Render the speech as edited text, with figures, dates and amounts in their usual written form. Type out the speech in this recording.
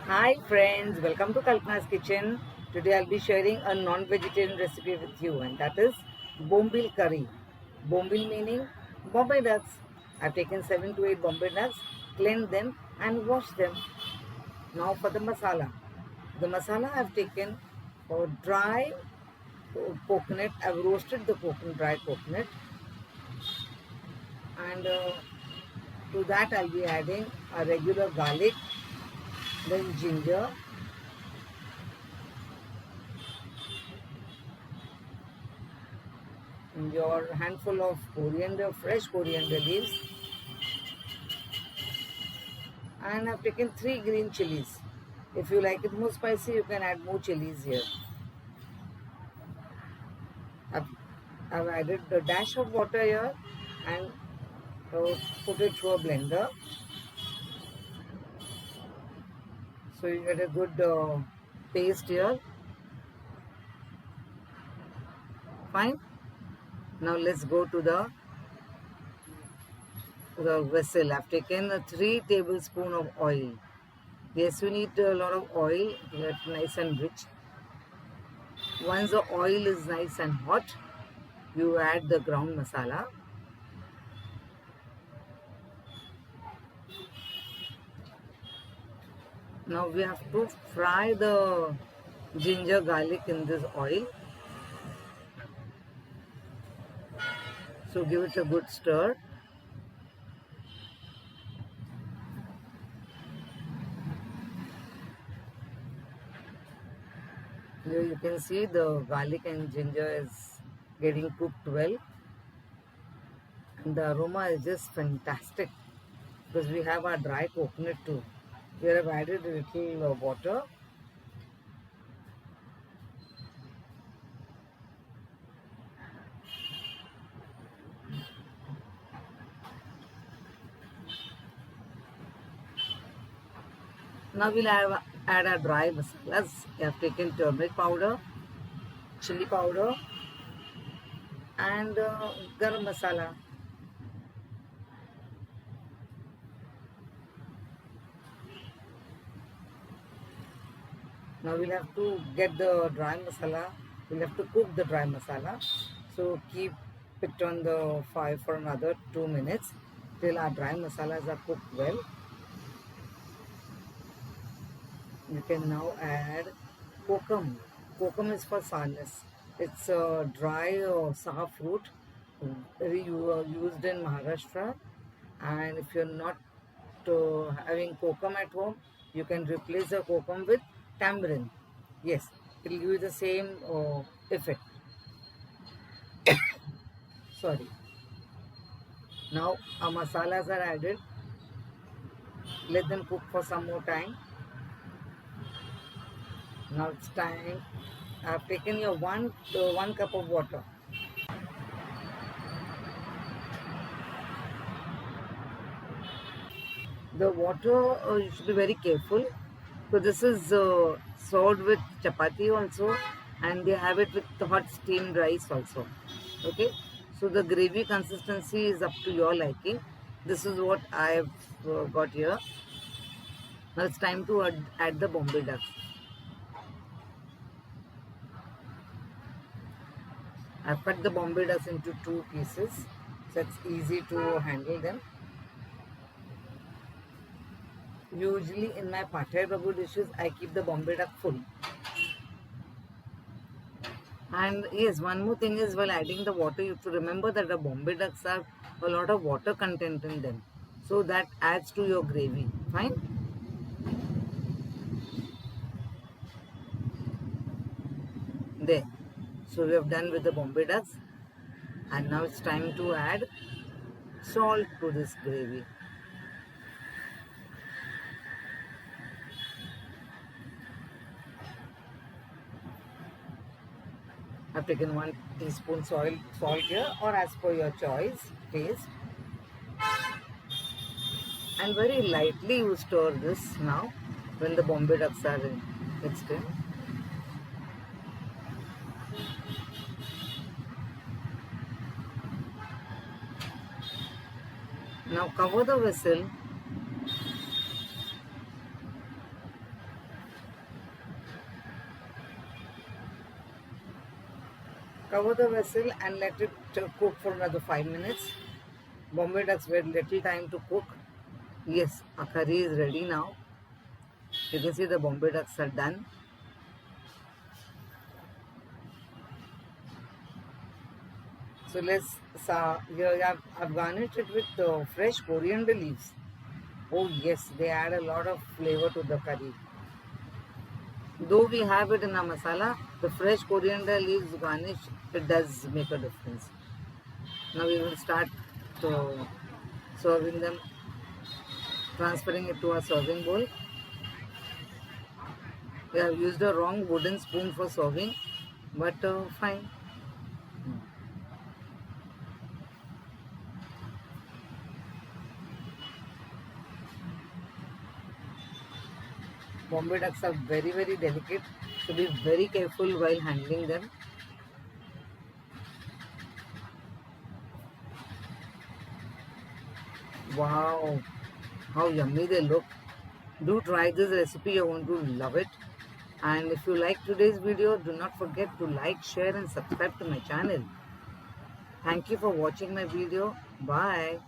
Hi friends, welcome to Kalpana's Kitchen. Today I'll be sharing a non-vegetarian recipe with you, and that is Bombil curry. Bombil meaning Bombay ducks. I've taken 7 to 8 Bombay ducks, cleaned them and washed them. Now for the masala. The masala I've taken for dry coconut. I've roasted the dry coconut, and to that I'll be adding a regular garlic, then ginger, your handful of coriander, fresh coriander leaves, and I've taken 3 green chilies. If you like it more spicy, you can add more chilies here. I've, I've added a dash of water here and put it through a blender. So you get a good paste here. Fine. Now let's go to the vessel. I've taken 3 tablespoons of oil. Yes, you need a lot of oil to get nice and rich. Once the oil is nice and hot, you add the ground masala. Now we have to fry the ginger garlic in this oil. So give it a good stir. Here you can see the garlic and ginger is getting cooked well. And the aroma is just fantastic because we have our dry coconut too. We have added a little water. Now we'll add our dry masalas. We have taken turmeric powder, chili powder, and garam masala. Now we'll have to get the dry masala. We'll have to cook the dry masala. So keep it on the fire for another 2 minutes till our dry masalas are cooked well. You can now add kokum. Kokum is for sourness. It's a dry sour fruit very used in Maharashtra. And if you're not having kokum at home, you can replace the kokum with tamarind. Yes, it will give you the same effect. Sorry. Now our masalas are added. Let them cook for some more time. Now it's time. I've taken your one cup of water. The water you should be very careful. So this is served with chapati also, and they have it with the hot steamed rice also. Okay, so the gravy consistency is up to your liking. This is what I've got here. Now it's time to add the Bombay ducks. I've cut the Bombay ducks into 2 pieces, so it's easy to handle them. Usually in my Pathai Prabhu dishes, I keep the Bombay duck full. And yes, one more thing is while adding the water, you have to remember that the Bombay ducks have a lot of water content in them. So that adds to your gravy. Fine? There. So we have done with the Bombay ducks. And now it's time to add salt to this gravy. I've taken 1 teaspoon salt here, or as per your choice, taste. And very lightly you stir this now when the Bombay ducks are mixed in. Now cover the vessel Cover the vessel and let it cook for another 5 minutes. Bombay ducks with little time to cook. Yes, our curry is ready now. You can see the Bombay ducks are done. So here I've garnished it with fresh coriander leaves. Oh yes, they add a lot of flavor to the curry. Though we have it in our masala, the fresh coriander leaves garnish, it does make a difference. Now we will start serving them, transferring it to a serving bowl. We have used a wrong wooden spoon for serving, but fine. Bombay ducks are very, very delicate, so be very careful while handling them. Wow, how yummy they look. Do try this recipe, you're going to love it. And if you like today's video, do not forget to like, share and subscribe to my channel. Thank you for watching my video. Bye.